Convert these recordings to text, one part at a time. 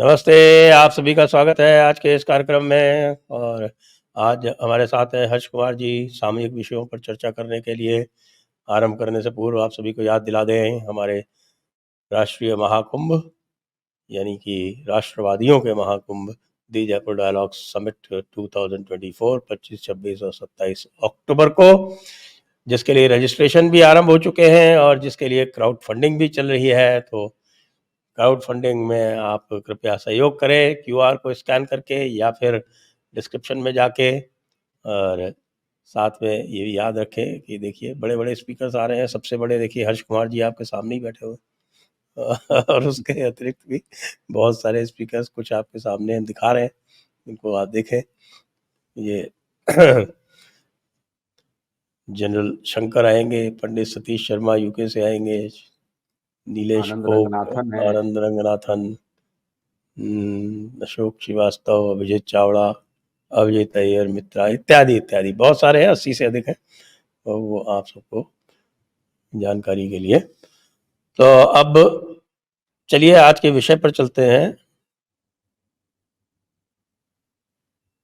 नमस्ते, आप सभी का स्वागत है आज के इस कार्यक्रम में। और आज हमारे साथ हैं हर्ष कुमार जी। सामयिक विषयों पर चर्चा करने के लिए आरंभ करने से पूर्व आप सभी को याद दिला दें हमारे राष्ट्रीय महाकुंभ यानी कि राष्ट्रवादियों के महाकुंभ दी जयपुर डायलॉग समिट 2024 25, 26 और 27 अक्टूबर को, जिसके लिए रजिस्ट्रेशन भी आरंभ हो चुके हैं और जिसके लिए क्राउड फंडिंग भी चल रही है। तो क्राउड फंडिंग में आप कृपया सहयोग करें क्यूआर को स्कैन करके या फिर डिस्क्रिप्शन में जाके। और साथ में ये भी याद रखें कि देखिए बड़े बड़े स्पीकर्स आ रहे हैं। सबसे बड़े देखिए हर्ष कुमार जी आपके सामने ही बैठे हुए और उसके अतिरिक्त भी बहुत सारे स्पीकर्स कुछ आपके सामने दिखा रहे हैं, इनको आप देखें। ये जनरल शंकर आएंगे, पंडित सतीश शर्मा यूके से आएंगे, नीलेश आनंद कोप, रंगनाथन है, आनंद रंगनाथन, अशोक श्रीवास्तव, अभिजीत चावड़ा, अभिजीत अय्यर मित्रा इत्यादि इत्यादि बहुत सारे हैं, 80 से अधिक हैं। तो वो आप सबको जानकारी के लिए। तो अब चलिए आज के विषय पर चलते हैं।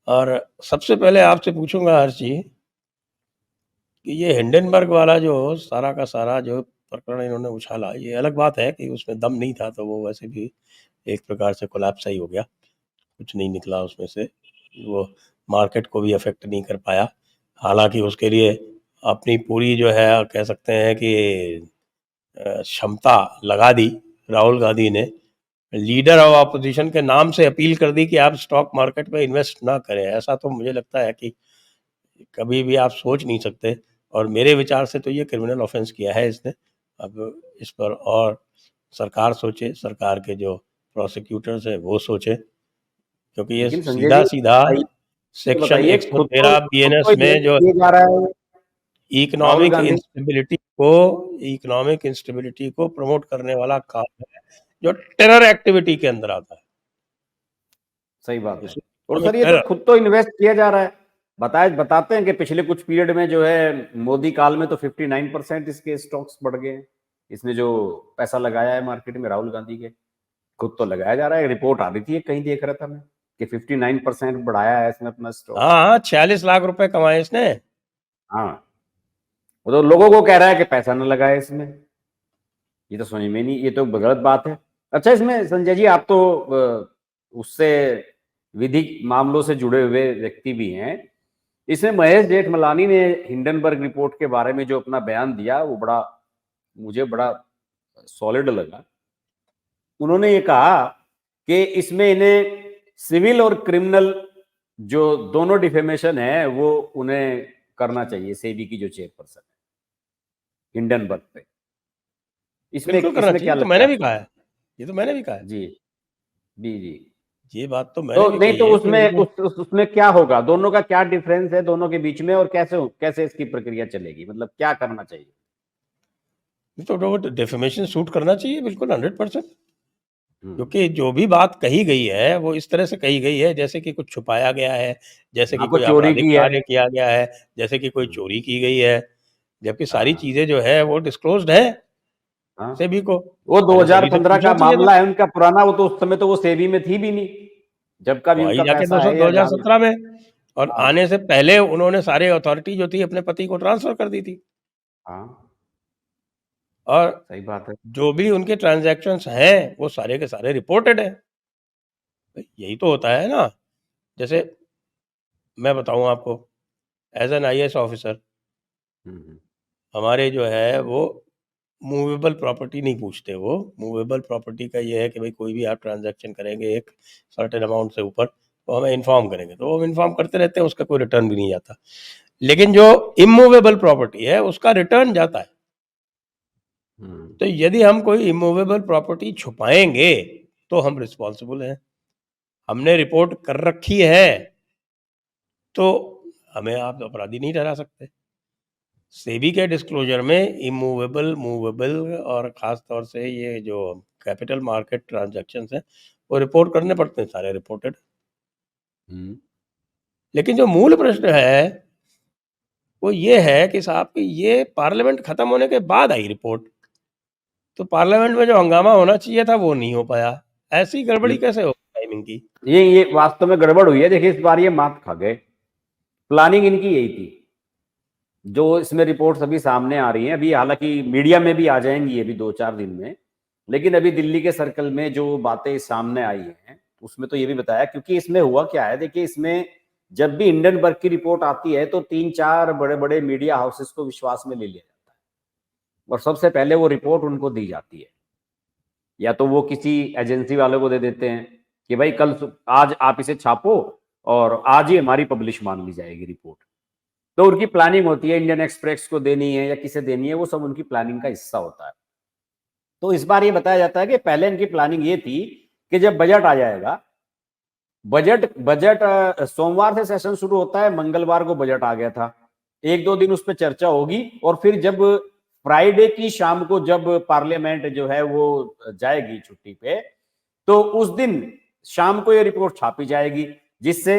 और सबसे पहले आपसे पूछूंगा हर्ष जी कि ये हिंडनबर्ग वाला जो सारा का सारा जो प्रकरण इन्होंने उछाला, ये अलग बात है कि उसमें दम नहीं था, तो वो वैसे भी एक प्रकार से कोलैप्स ही हो गया, कुछ नहीं निकला उसमें से, वो मार्केट को भी अफेक्ट नहीं कर पाया। हालांकि उसके लिए अपनी पूरी जो है कह सकते हैं कि क्षमता लगा दी राहुल गांधी ने। लीडर ऑफ ऑपोजिशन के नाम से अपील कर दी कि आप स्टॉक मार्केट में इन्वेस्ट ना करें। ऐसा तो मुझे लगता है कि कभी भी आप सोच नहीं सकते। और मेरे विचार से तो ये क्रिमिनल ऑफेंस किया है इसने। अब इस पर और सरकार सोचे, सरकार के जो प्रोसिक्यूटर्स है वो सोचे, क्योंकि ये लेकिन संजय सीधा जी सीधा सेक्शन बताइए, खुद 113 तो बीएनएस में जो किया जा रहा है राहुल इकोनॉमिक गांधी। इंस्टेबिलिटी को प्रमोट करने वाला काम है, जो टेरर एक्टिविटी के अंदर आता है। सही बात है। और इकोनॉमिक सर ये तो टेरर। खुद तो इन्वेस्ट किया जा रहा है। बताते हैं कि पिछले कुछ पीरियड में जो है मोदी काल में तो 59% इसके स्टॉक्स बढ़ गए हैं। इसने जो पैसा लगाया है मार्केट में राहुल गांधी के, खुद तो लगाया जा रहा है। रिपोर्ट आ रही थी, कहीं देख रहा था मैं कि 59% बढ़ाया है इसने अपना स्टॉक। हाँ, 46 लाख रुपए कमाए इसने। हाँ, वो तो लोगों को कह रहा है कि पैसा न लगाए इसमें। ये तो समझ में नहीं, ये तो गलत बात है। अच्छा, इसमें संजय जी आप तो उससे विधिक मामलों से जुड़े हुए व्यक्ति भी हैं। इसमें महेश जेठमलानी ने हिंडनबर्ग रिपोर्ट के बारे में जो अपना बयान दिया वो मुझे बड़ा सॉलिड लगा। उन्होंने ये कहा कि इसमें इन्हें सिविल और क्रिमिनल जो दोनों डिफेमेशन है वो उन्हें करना चाहिए, सेबी की जो चेयरपर्सन है हिंडनबर्ग पे। इसमें बिल्कुल करना इसमें चाहिए, क्या तो लगता मैंने है भी आपको? कहा है। ये तो मैंने भी कहा है। जी जी जी। ये बात तो मैंने तो भी नहीं कही तो है कि उसमें उनको उसमें क्या होगा, दोनों का क्या डिफरेंस है दोनों के बीच में, और कैसे कैसे इसकी प्रक्रिया चलेगी, मतलब क्या करना चाहिए? तो डेफेमेशन सूट करना चाहिए, बिल्कुल 100%। हम्म। क्योंकि जो भी बात कही गई है वो इस तरह से कही गई है जैसे कि कुछ छुपाया गया है, जैसे कि आपको कोई चोरी आपराधिक की है। कार्य किया गया है, जैसे कि कोई हम्म, चोरी की गई है, जबकि सारी हाँ चीजें जो है वो डिस्क्लोज्ड है हाँ। सेबी को। वो पहले सेबी से 2015 का पूछना चाहिए था। मामला है उनका पुराना, वो तो उस समय तो वो सेबी में थी भी नहीं, जब का भी वो आई उनका जाके पैसा है या जान। 2017 में। और हाँ आने से पहले उन्होंने सारे अथॉरिटी जो थी अपने पति को ट्रांसफर कर दी थी। हाँ। और सही बात है। जो भी उनके ट्रांजैक्शंस हैं वो सारे के सारे रिपोर्टेड है। यही तो होता है ना। जैसे मैं बताऊं आपको, एज एन आईएएस ऑफिसर हम्म। हमारे जो है वो मूवेबल प्रॉपर्टी नहीं पूछते। वो मूवेबल प्रॉपर्टी का ये है कि भाई कोई भी आप ट्रांजैक्शन करेंगे एक सर्टेन अमाउंट से ऊपर तो हमें इन्फॉर्म करेंगे, तो वो इन्फॉर्म करते रहते हैं, उसका कोई रिटर्न भी नहीं जाता। लेकिन जो इमूवेबल प्रॉपर्टी है उसका रिटर्न जाता है। हम्म। तो यदि हम कोई इमूवेबल प्रॉपर्टी छुपाएंगे तो हम रिस्पॉन्सिबल हैं, हमने रिपोर्ट कर रखी है, तो हमें आप अपराधी नहीं ठहरा सकते। सेबी के डिस्क्लोजर में इमूवेबल, मूवेबल और ख़ास तौर से ये जो कैपिटल मार्केट ट्रांजैक्शंस हैं वो रिपोर्ट करने पड़ते हैं, सारे रिपोर्टेड। हम्म। लेकिन जो मूल प्रश्न है वो ये है कि साहब कि ये पार्लियामेंट ख़त्म होने के बाद आई रिपोर्ट, तो पार्लियामेंट में जो हंगामा होना चाहिए था वो नहीं हो पाया। ऐसी गड़बड़ी ये कैसे हो टाइमिंग की। ये वास्तव में गड़बड़ हुई है। देखिए, इस बार ये मात खा गए। प्लानिंग इनकी यही थी। जो इसमें रिपोर्ट्स अभी सामने आ रही हैं, अभी हालांकि मीडिया में भी आ जाएंगी ये भी 2-4 दिन में, लेकिन अभी दिल्ली के सर्कल में जो बातें सामने आई हैं उसमें तो ये भी बताया, क्योंकि इसमें हुआ क्या है, देखिए इसमें जब भी हिंडनबर्ग की रिपोर्ट आती है तो 3-4 बड़े बड़े मीडिया हाउसेस को विश्वास में ले लिया जाता है और सबसे पहले वो रिपोर्ट उनको दी जाती है, या तो वो किसी एजेंसी वालों को दे देते हैं कि भाई आज आप इसे छापो और आज ही हमारी पब्लिश मान ली जाएगी रिपोर्ट। तो उनकी प्लानिंग होती है, इंडियन एक्सप्रेस को देनी है या किसे देनी है, वो सब उनकी प्लानिंग का हिस्सा होता है। तो इस बार ये बताया जाता है कि पहले इनकी प्लानिंग ये थी कि जब बजट आ जाएगा, बजट सोमवार से सेशन शुरू होता है, मंगलवार को बजट आ गया था, 1-2 दिन उस पर चर्चा होगी और फिर जब फ्राइडे की शाम को जब पार्लियामेंट जो है वो जाएगी छुट्टी पे, तो उस दिन शाम को ये रिपोर्ट छापी जाएगी, जिससे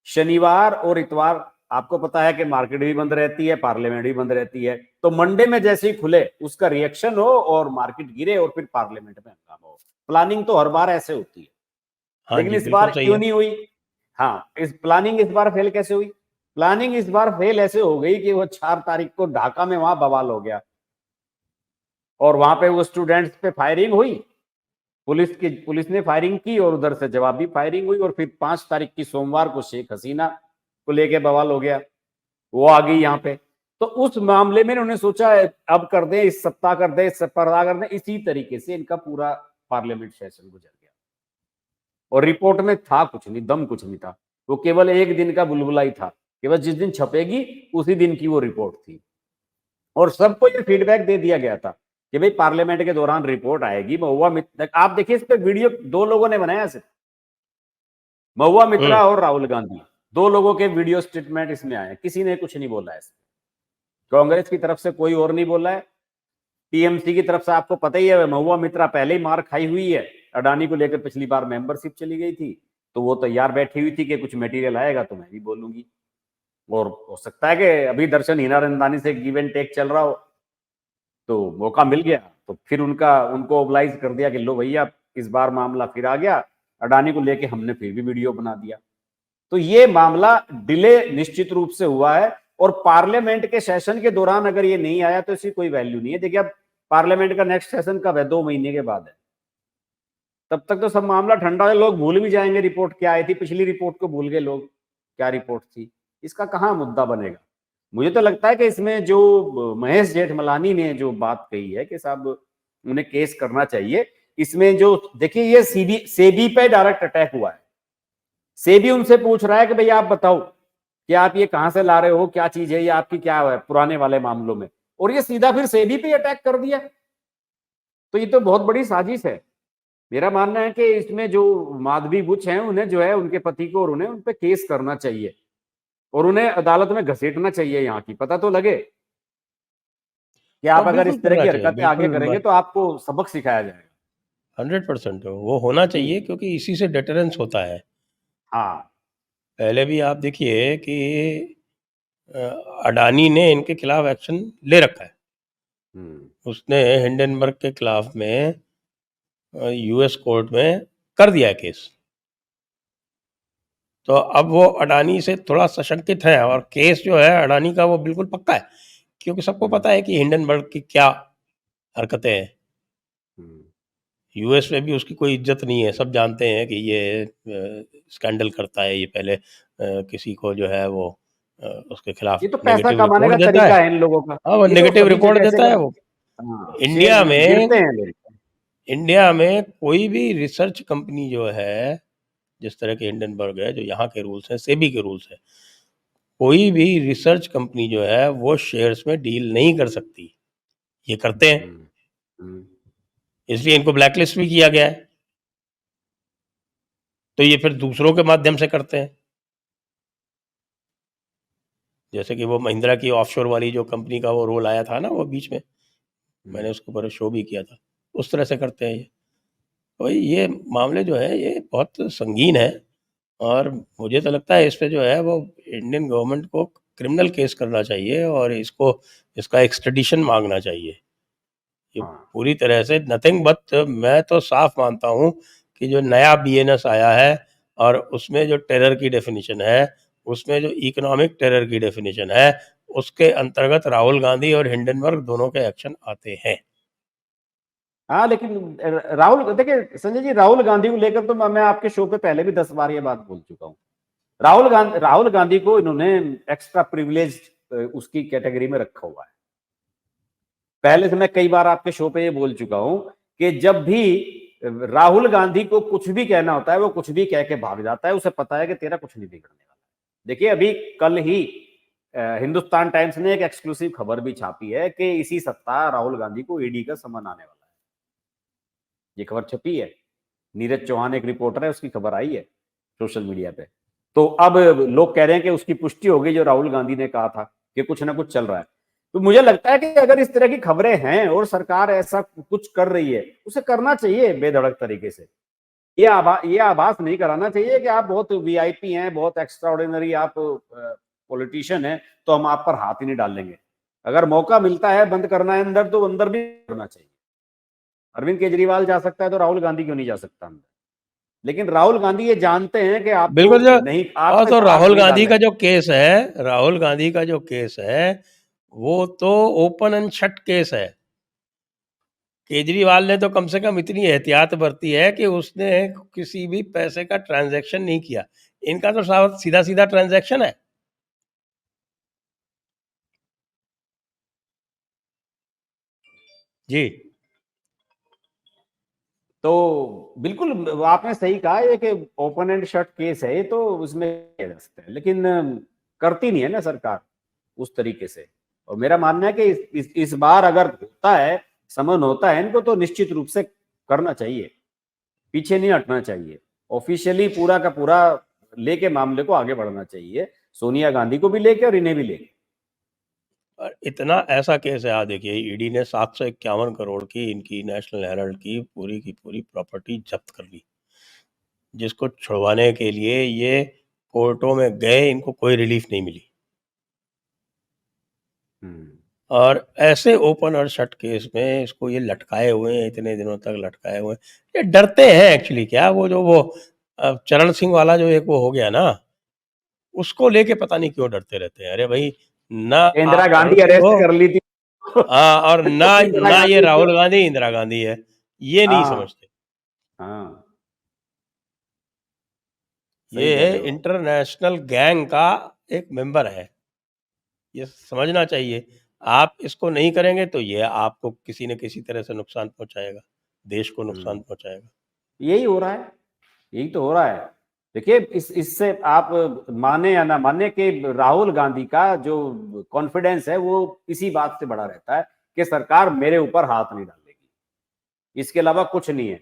शनिवार और इतवार आपको पता है कि मार्केट भी बंद रहती है, पार्लियामेंट भी बंद रहती है, तो मंडे में जैसे ही खुले उसका रिएक्शन हो और मार्केट गिरे और फिर पार्लियामेंट में हंगामा हो। प्लानिंग तो हर बार ऐसे होती है, हाँ लेकिन जी, इस बिल्कुल बार सही क्यों है। नहीं हुई? हाँ, इस प्लानिंग इस बार फेल कैसे हुई? प्लानिंग इस बार फेल ऐसे हो गई कि वो 4 तारीख को ढाका में वहां बवाल हो गया और वहां पे वो स्टूडेंट्स पे फायरिंग हुई, पुलिस ने फायरिंग की और उधर से जवाबी फायरिंग हुई और फिर 5 तारीख की सोमवार को शेख हसीना को लेके बवाल हो गया, वो आ गई यहाँ पे। तो उस मामले में उन्होंने सोचा अब कर दें, इस सप्ताह कर दें, इस सप्ताह कर दें, इसी तरीके से इनका पूरा पार्लियामेंट सेशन गुजर गया और रिपोर्ट में था कुछ नहीं, दम कुछ नहीं था, वो केवल एक दिन का बुलबुला ही था, केवल जिस दिन छपेगी उसी दिन की वो रिपोर्ट थी और सबको ये फीडबैक दे दिया गया था कि भाई पार्लियामेंट के दौरान रिपोर्ट आएगी। महुआ मित्रा, आप देखिए इस पे वीडियो 2 लोगों ने बनाया, सिर्फ महुआ मित्रा और राहुल गांधी, 2 लोगों के वीडियो स्टेटमेंट इसमें आए, किसी ने कुछ नहीं बोला है इसमें। कांग्रेस की तरफ से कोई और नहीं बोला है, टीएमसी की तरफ से आपको पता ही है, महुआ मित्रा पहले ही मार खाई हुई है, अडानी को लेकर पिछली बार मेंबरशिप चली गई थी, तो वो तैयार बैठी हुई थी कि कुछ मटेरियल आएगा तो मैं भी बोलूंगी। और हो सकता है कि अभी दर्शन हीरानंदानी से गिव एंड टेक चल रहा हो, तो मौका मिल गया तो फिर उनको ओबलाइज कर दिया कि लो भैया इस बार मामला फिर आ गया, अडानी को लेके हमने फिर भी वीडियो बना दिया। तो ये मामला डिले निश्चित रूप से हुआ है और पार्लियामेंट के सेशन के दौरान अगर ये नहीं आया तो इसकी कोई वैल्यू नहीं है। देखिए अब पार्लियामेंट का नेक्स्ट सेशन कब है? 2 महीने के बाद है, तब तक तो सब मामला ठंडा है, लोग भूल भी जाएंगे रिपोर्ट क्या आई थी, पिछली रिपोर्ट को भूल गए लोग क्या रिपोर्ट थी, इसका कहाँ मुद्दा बनेगा। मुझे तो लगता है कि इसमें जो महेश जेठमलानी ने जो बात कही है कि साहब उन्हें केस करना चाहिए, इसमें जो देखिए ये सेबी पे डायरेक्ट अटैक हुआ है, सेबी उनसे पूछ रहा है कि भाई आप बताओ कि आप ये कहां से ला रहे हो, क्या चीज है ये आपकी, क्या है पुराने वाले मामलों में, और ये सीधा फिर सेबी पे अटैक कर दिया। तो ये तो बहुत बड़ी साजिश है। मेरा मानना है कि इसमें जो माधवी बुच हैं उन्हें जो है उनके पति को और उन्हें उन पे केस करना चाहिए और उन्हें अदालत में घसीटना चाहिए, यहाँ की पता तो लगे कि आप हाँ, अगर बिल्कुल इस तरह करना की चाहिए, हरकतें आगे बिल्कुल करेंगे तो आपको सबक सिखाया जाएगा। 100% वो होना चाहिए क्योंकि इसी से डिटरेंस होता है। हाँ, पहले भी आप देखिए कि अ, अडानी ने इनके खिलाफ एक्शन ले रखा है। उसने हिंडनबर्ग के खिलाफ में यूएस कोर्ट में कर दिया है केस। तो अब वो अडानी से थोड़ा सशंकित है और केस जो है अडानी का वो बिल्कुल पक्का है, क्योंकि सबको पता है कि हिंडनबर्ग की क्या हरकतें हैं। यूएस में भी उसकी कोई इज्जत नहीं है, सब जानते हैं कि ये स्कैंडल करता है, ये पहले किसी को जो है वो उसके खिलाफ ये तो पैसा नेगेटिव कमाने रिपोर्ट का देता है। तरीका है इन लोगों का, हाँ, वो ये तो नेगेटिव सभी रिपोर्ट जगह ऐसे देता है कर, वो। हाँ, इंडिया शेयर में गिरते हैं लोग। इंडिया में कोई भी रिसर्च कंपनी जो है, जिस तरह के हिंडनबर्ग है, जो यहाँ के रूल्स हैं, सेबी के रूल्स हैं, कोई भी रिसर्च कंपनी जो है वो शेयर्स में डील नहीं कर सकती। ये करते हैं, इसलिए इनको ब्लैकलिस्ट भी किया गया है। तो ये फिर दूसरों के माध्यम से करते हैं, जैसे कि वो महिंद्रा की ऑफशोर वाली जो कंपनी का वो रोल आया था ना, वो बीच में मैंने उसके ऊपर शो भी किया था, उस तरह से करते हैं ये। तो ये मामले जो है ये बहुत संगीन है और मुझे तो लगता है इस पे जो है वो इंडियन गवर्नमेंट को क्रिमिनल केस करना चाहिए और इसका एक्सट्रेडिशन मांगना चाहिए। ये हाँ, पूरी तरह से नथिंग बट, मैं तो साफ मानता हूँ कि जो नया बीएनएस आया है और उसमें जो टेरर की डेफिनेशन है, उसमें जो इकोनॉमिक टेरर की डेफिनेशन है, उसके अंतर्गत राहुल गांधी और हिंडनबर्ग दोनों के एक्शन आते हैं। हाँ, लेकिन राहुल, देखिए संजय जी, राहुल गांधी को लेकर तो मैं आपके शो पे पहले भी 10 बार ये बात बोल चुका हूँ। राहुल गांधी को इन्होंने एक्स्ट्रा प्रिविलेज उसकी कैटेगरी में रखा हुआ है। पहले से मैं कई बार आपके शो पे ये बोल चुका हूं कि जब भी राहुल गांधी को कुछ भी कहना होता है, वो कुछ भी कह के भाग जाता है। उसे पता है कि तेरा कुछ नहीं बिगड़ने वाला। देखिए, अभी कल ही हिंदुस्तान टाइम्स ने एक एक्सक्लूसिव खबर भी छापी है कि इसी सप्ताह राहुल गांधी को ईडी का समन आने वाला है। ये खबर छपी है, नीरज चौहान एक रिपोर्टर है, उसकी खबर आई है सोशल मीडिया पे। तो अब लोग कह रहे हैं कि उसकी पुष्टि हो गई, जो राहुल गांधी ने कहा था कि कुछ ना कुछ चल रहा है। तो मुझे लगता है कि अगर इस तरह की खबरें हैं और सरकार ऐसा कुछ कर रही है, उसे करना चाहिए बेधड़क तरीके से। ये आभास नहीं कराना चाहिए कि आप बहुत वीआईपी हैं, बहुत एक्स्ट्रा ऑर्डिनरी आप पॉलिटिशियन हैं, तो हम आप पर हाथ ही नहीं डालेंगे। अगर मौका मिलता है बंद करना है अंदर, तो अंदर भी करना चाहिए। अरविंद केजरीवाल जा सकता है तो राहुल गांधी क्यों नहीं जा सकता अंदर? लेकिन राहुल गांधी ये जानते हैं कि बिल्कुल जो आपको नहीं, आप तो हाथ राहुल नहीं गांधी का डालेंगे। जो केस है, राहुल गांधी का जो केस है, वो तो ओपन एंड शट केस है। केजरीवाल ने तो कम से कम इतनी एहतियात बरती है कि उसने किसी भी पैसे का ट्रांजैक्शन नहीं किया। इनका तो सीधा सीधा ट्रांजैक्शन है। जी। तो बिल्कुल आपने सही कहा, ये कि ओपन एंड शट केस है, ये तो उसमें किया जा सकता है, लेकिन करती नहीं है ना सरकार उस तरीके से। और मेरा मानना है कि इस बार अगर होता है, समन होता है इनको, तो निश्चित रूप से करना चाहिए, पीछे नहीं हटना चाहिए। ऑफिशियली पूरा का पूरा लेके मामले को आगे बढ़ना चाहिए, सोनिया गांधी को भी लेके और इन्हें भी लेके। और इतना ऐसा केस है, देखिए ईडी ने 751 करोड़ की इनकी नेशनल हेराल्ड की पूरी प्रॉपर्टी जब्त कर ली, जिसको छुड़वाने के लिए ये कोर्टों में गए, इनको कोई रिलीफ नहीं मिली। और ऐसे ओपन और शट केस में इसको ये लटकाए हुए हैं, इतने दिनों तक लटकाए हुए हैं। ये डरते हैं एक्चुअली। क्या वो चरण सिंह वाला जो एक वो हो गया ना, उसको लेके पता नहीं क्यों डरते रहते हैं। अरे भाई, ना इंदिरा आप चरण गांधी सिंह हो, अरेस्ट कर ली थी हाँ, और ना इंदिरा ना ये गांधी को, राहुल गांधी इंदिरा गांधी है, ये नहीं हाँ समझते। हाँ, सही कह ये रहे हो। इंटरनेशनल गैंग का एक मेंबर है, ये समझना चाहिए। आप इसको नहीं करेंगे तो ये आपको किसी न किसी तरह से नुकसान पहुंचाएगा, देश को नुकसान पहुंचाएगा। यही हो रहा है, यही तो हो रहा है। देखिए, इससे आप माने या ना माने कि राहुल गांधी का जो कॉन्फिडेंस है, वो इसी बात से बड़ा रहता है कि सरकार मेरे ऊपर हाथ नहीं डालेगी, इसके अलावा कुछ नहीं है।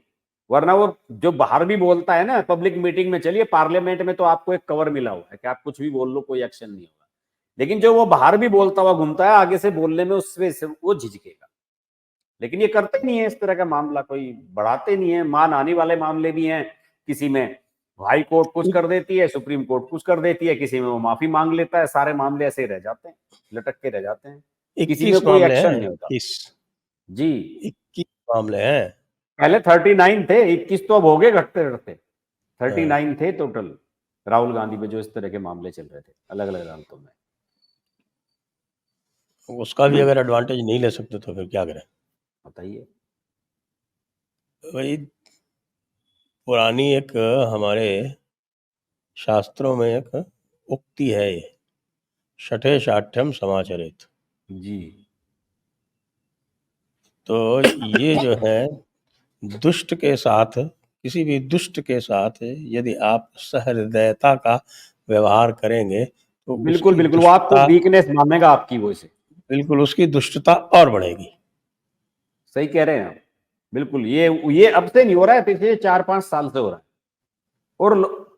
वरना वो जो बाहर भी बोलता है ना, पब्लिक मीटिंग में, चलिए पार्लियामेंट में तो आपको एक कवर मिला हुआ है कि आप कुछ भी बोल लो, कोई एक्शन नहीं होगा। लेकिन जो वो बाहर भी बोलता हुआ घूमता है, आगे से बोलने में उससे वो झिझकेगा। लेकिन ये करते नहीं है, इस तरह का मामला कोई बढ़ाते नहीं है। मान आने वाले मामले भी हैं, किसी में हाई कोर्ट कुछ कर देती है, सुप्रीम कोर्ट कुछ कर देती है, किसी में वो माफी मांग लेता है, सारे मामले ऐसे ही रह जाते हैं, लटक के रह जाते हैं, किसी में 21 कोई मामले एक्शन हैं, नहीं होता। 21 जी, 21 मामले हैं। पहले 39 थे, 21 तो अब हो गए घटते घटते। हाँ, 39 थे टोटल राहुल गांधी पे जो इस तरह के मामले चल रहे थे अलग अलग अदालतों में। उसका भी अगर एडवांटेज नहीं ले सकते तो फिर क्या करें। बताइए। वही पुरानी एक हमारे शास्त्रों में एक उक्ति है, ये शठे शाठ्यम समाचरित। जी, तो ये जो है, दुष्ट के साथ, किसी भी दुष्ट के साथ यदि आप सहृदयता का व्यवहार करेंगे तो बिल्कुल उसकी बिल्कुल, वो आपको दुष्टता, वीकनेस मानेगा आपकी, वो से बिल्कुल उसकी दुष्टता और बढ़ेगी। सही कह रहे हैं आप। बिल्कुल, ये अब से नहीं हो रहा है, पिछले 4-5 साल से हो रहा है। और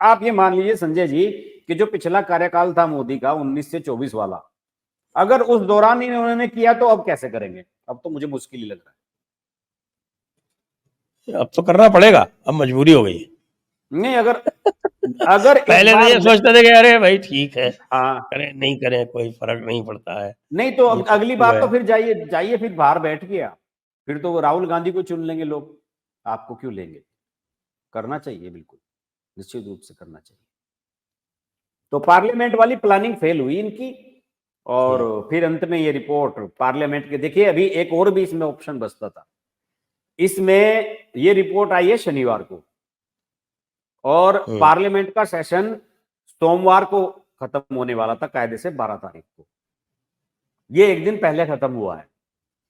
आप ये मान लीजिए संजय जी कि जो पिछला कार्यकाल था मोदी का 19 से 24 वाला, अगर उस दौरान ही उन्होंने किया तो अब कैसे करेंगे? अब तो मुझे मुश्किल ही लग रहा अब तो करना पड़ेगा, अब मजबूरी हो गई है। है। नहीं, अगर अगर एक पहले तो बार ये सोचते थे कि अरे भाई ठीक है, हाँ, करें नहीं करें कोई फर्क नहीं पड़ता है, नहीं तो ये सब अगली तो बार है। तो फिर जाइए जाइए, फिर बाहर बैठ गया, फिर तो वो राहुल गांधी को चुन लेंगे लोग, आपको क्यों लेंगे? करना चाहिए, बिल्कुल निश्चित रूप से करना चाहिए। तो पार्लियामेंट वाली प्लानिंग फेल हुई इनकी, और फिर अंत में ये रिपोर्ट पार्लियामेंट के, देखिए अभी एक और भी इसमें ऑप्शन बचता था। इसमें ये रिपोर्ट आई है शनिवार को, और पार्लियामेंट का सेशन सोमवार को खत्म होने वाला था कायदे से 12 तारीख को। ये एक दिन पहले खत्म हुआ है,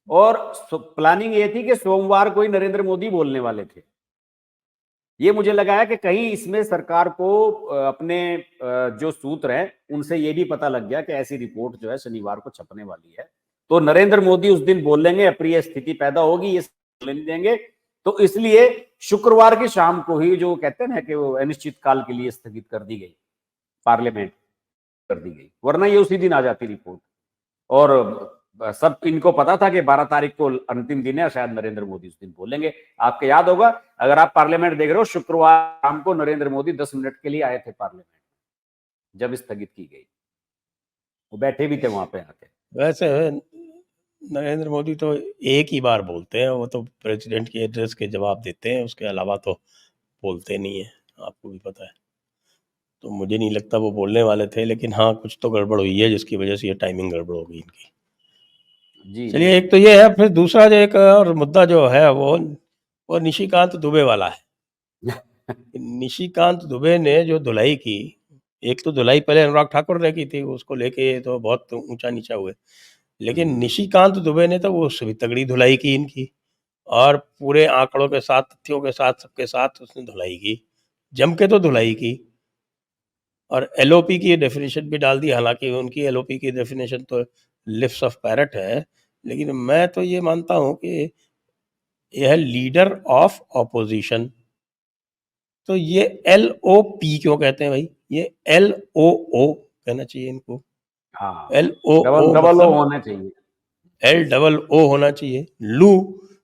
और प्लानिंग ये थी कि सोमवार को ही नरेंद्र मोदी बोलने वाले थे। ये मुझे लगा है कि कहीं इसमें सरकार को अपने जो सूत्र हैं उनसे ये भी पता लग गया कि ऐसी रिपोर्ट जो है शनिवार को छपने वाली है, तो नरेंद्र मोदी उस दिन बोलेंगे, अप्रिय स्थिति पैदा होगी, ये बोलने नहीं देंगे। तो इसलिए शुक्रवार की शाम को ही जो कहते हैं कि वो अनिश्चित काल के लिए स्थगित कर दी गई, पार्लियामेंट कर दी गई, वरना ये उसी दिन आ जाती रिपोर्ट। और सब इनको पता था कि 12 तारीख को अंतिम दिन है, शायद नरेंद्र मोदी उस दिन बोलेंगे। आपको याद होगा, अगर आप पार्लियामेंट देख रहे हो, शुक्रवार शाम को नरेंद्र मोदी 10 मिनट के लिए आए थे पार्लियामेंट जब स्थगित की गई, वो बैठे भी थे वहां पे आके। वैसे नरेंद्र मोदी तो एक ही बार बोलते हैं, वो तो प्रेसिडेंट के एड्रेस के जवाब देते हैं, उसके अलावा तो बोलते नहीं है, आपको भी पता है। तो मुझे नहीं लगता वो बोलने वाले थे, लेकिन हाँ कुछ तो गड़बड़ हुई है जिसकी वजह से ये टाइमिंग गड़बड़ हो गई इनकी। जी चलिए, एक तो ये है, फिर दूसरा जो एक और मुद्दा जो है वो निशिकांत दुबे वाला है। निशिकांत दुबे ने जो धुलाई की, एक तो धुलाई पहले अनुराग ठाकुर ने की थी, उसको लेके तो बहुत ऊंचा नीचा हुए, लेकिन निशिकांत दुबे ने तो वो भी तगड़ी धुलाई की इनकी, और पूरे आंकड़ों के साथ, तथ्यों के साथ, सबके साथ उसने धुलाई की, जम के तो धुलाई की। और एलओपी की डेफिनेशन भी डाल दी, हालांकि उनकी एलओपी की डेफिनेशन तो लिप्स ऑफ पैरट है, लेकिन मैं तो ये मानता हूं कि यह लीडर ऑफ ऑपोजिशन। तो ये LOP क्यों कहते हैं भाई, ये LOO कहना चाहिए इनको। हाँ, LOO डबल ओ मतलब होना चाहिए। LOO होना चाहिए।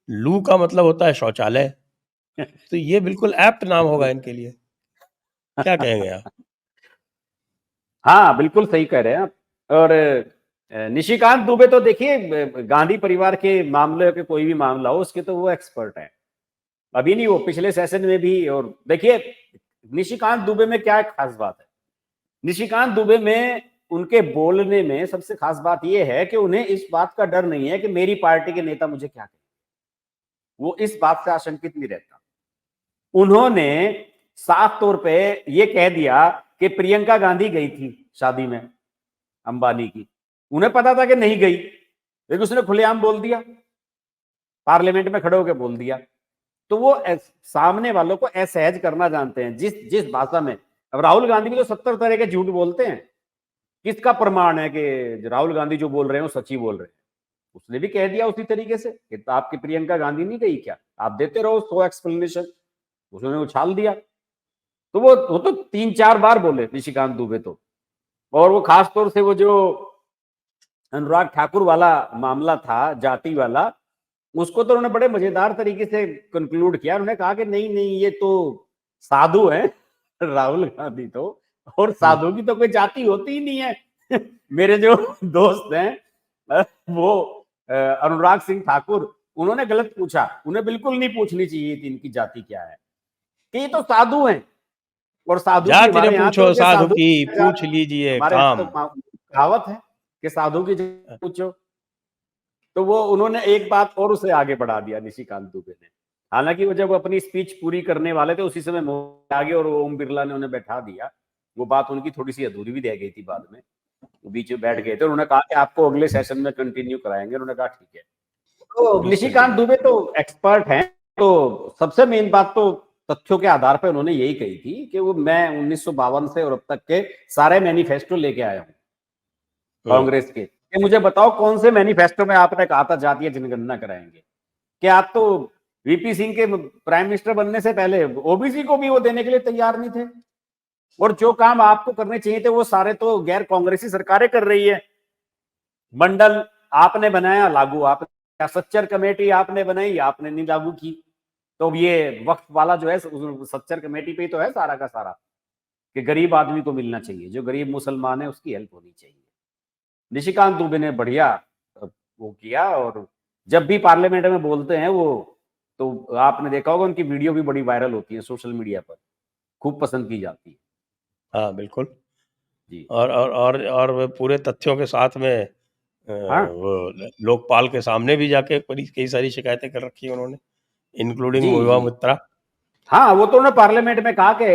लू का मतलब होता है शौचालय, तो ये बिल्कुल एप्ट नाम होगा इनके लिए। क्या कहेंगे आप? हाँ, बिल्कुल सही कह रहे हैं आप। और निशिकांत दुबे तो देखिए, गांधी परिवार के मामले के कोई भी मामला हो, उसके तो वो एक्सपर्ट है। अभी नहीं, वो पिछले सेशन में भी। और देखिए निशिकांत दुबे में क्या खास बात है, निशिकांत दुबे में उनके बोलने में सबसे खास बात यह है कि उन्हें इस बात का डर नहीं है कि मेरी पार्टी के नेता मुझे क्या कहें, वो इस बात से आशंकित नहीं रहता। उन्होंने साफ तौर पे ये कह दिया कि प्रियंका गांधी गई थी शादी में अंबानी की, उन्हें पता था कि नहीं गई, लेकिन उसने खुलेआम बोल दिया, पार्लियामेंट में खड़े होकर बोल दिया। तो वो सामने वालों को असहज करना जानते हैं, जिस जिस भाषा में। अब राहुल गांधी भी तो 70 तरह के झूठ बोलते हैं, किसका प्रमाण है कि राहुल गांधी जो बोल रहे हैं वो सच्ची बोल रहे हैं? उसने भी कह दिया उसी तरीके से कि तो आपकी प्रियंका गांधी नहीं गई क्या, आप देते रहो 100 एक्सप्लेनेशन। उसने उछाल दिया। तो वो तो 3-4 बार बोले निशिकांत दुबे तो। और वो खास तौर से वो जो अनुराग ठाकुर वाला मामला था, जाति वाला, उसको तो उन्होंने बड़े मजेदार तरीके से कंक्लूड किया। उन्होंने कहा कि नहीं नहीं, ये तो साधु है राहुल गांधी तो, और साधु की तो कोई जाति होती ही नहीं है। मेरे जो दोस्त हैं वो अनुराग सिंह ठाकुर, उन्होंने गलत पूछा, उन्हें बिल्कुल नहीं पूछनी चाहिए थी इनकी जाति क्या है, कि ये तो साधु हैं। और साधु की जाति ने हमारे यहाँ पूछो तो साधु साधु की, पूछ लीजिए हमारे यहाँ काम। तो कहावत है कि साधु की पूछो। तो वो उन्होंने एक बात और उसे आगे बढ़ा दिया निशिकांत दुबे ने। हालांकि वो जब अपनी स्पीच पूरी करने वाले थे, उसी समय मोदी आगे और ओम बिरला ने उन्हें बैठा दिया। वो बात उनकी थोड़ी सी अधूरी भी रह गई थी, बाद में वो बीच में बैठ गए थे। उन्होंने कहा कि आपको अगले सेशन में कंटिन्यू कराएंगे, उन्होंने कहा ठीक है। तो निशिकांत दुबे तो एक्सपर्ट हैं। तो सबसे मेन बात तो तथ्यों के आधार पर उन्होंने यही कही थी कि वो मैं 1952 से और अब तक के सारे मैनिफेस्टो लेके आया हूँ कांग्रेस के, कि मुझे बताओ कौन से मैनिफेस्टो में आपने कहा था जातीय जनगणना कराएंगे। कि आप तो वीपी सिंह के प्राइम मिनिस्टर बनने से पहले ओबीसी को भी वो देने के लिए तैयार नहीं थे, और जो काम आपको करने चाहिए थे वो सारे तो गैर कांग्रेसी सरकारें कर रही है। मंडल आपने बनाया, लागू आपने, सच्चर कमेटी आपने बनाई, आपने नहीं लागू की। तो ये वक्फ वाला जो है सच्चर कमेटी पे ही तो है सारा का सारा, कि गरीब आदमी को मिलना चाहिए, जो गरीब मुसलमान है उसकी हेल्प होनी चाहिए। निशिकांत दुबे ने बढ़िया वो किया, और जब भी पार्लियामेंट में बोलते हैं वो तो आपने देखा होगा उनकी वीडियो भी बड़ी वायरल होती है सोशल मीडिया पर, खूब पसंद की जाती है। हाँ, बिल्कुल। जी। और वे पूरे तथ्यों के साथ में हाँ। वो लोकपाल के सामने भी जाके बड़ी कई सारी शिकायतें कर रखी हैं उन्होंने, इंक्लूडिंग जी, महुआ जी। मित्रा। हाँ, वो तो उन्होंने पार्लियामेंट में कहा कि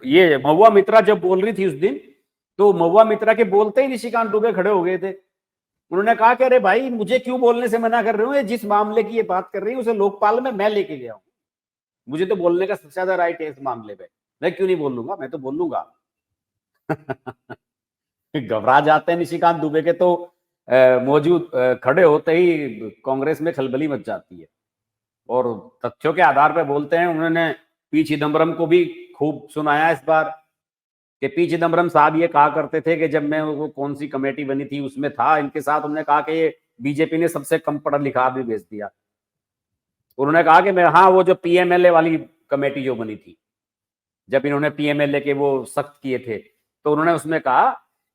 ये महुआ मित्रा जब बोल रही थी उस दिन, तो महुआ मित्रा के बोलते ही निशिकांत दुबे खड़े हो गए थे। उन्होंने कहा कि अरे भाई, मुझे क्यों बोलने से मना कर रहे हो? ये जिस मामले की ये बात कर रही है उसे लोकपाल में मैं लेके गया हूँ। मुझे तो बोलने का सबसे ज्यादा राइट है इस मामले पे। मैं क्यों नहीं बोलूंगा? मैं तो बोलूंगा। घबरा जाते हैं निशिकांत दुबे के तो मौजूद खड़े होते ही कांग्रेस में खलबली मच जाती है और तथ्यों के आधार पर बोलते हैं। उन्होंने पी चिदम्बरम को भी खूब सुनाया इस बार कि पी चिदम्बरम साहब ये कहा करते थे कि जब मैं वो कौन सी कमेटी बनी थी उसमें था इनके साथ, उन्होंने कहा कि ये बीजेपी ने सबसे कम पढ़ा लिखा आदमी भेज दिया। उन्होंने कहा कि मैं, हाँ, वो जो पीएमएलए वाली कमेटी जो बनी थी, जब इन्होंने पीएमएलए के वो सख्त किए थे, तो उन्होंने उसमें कहा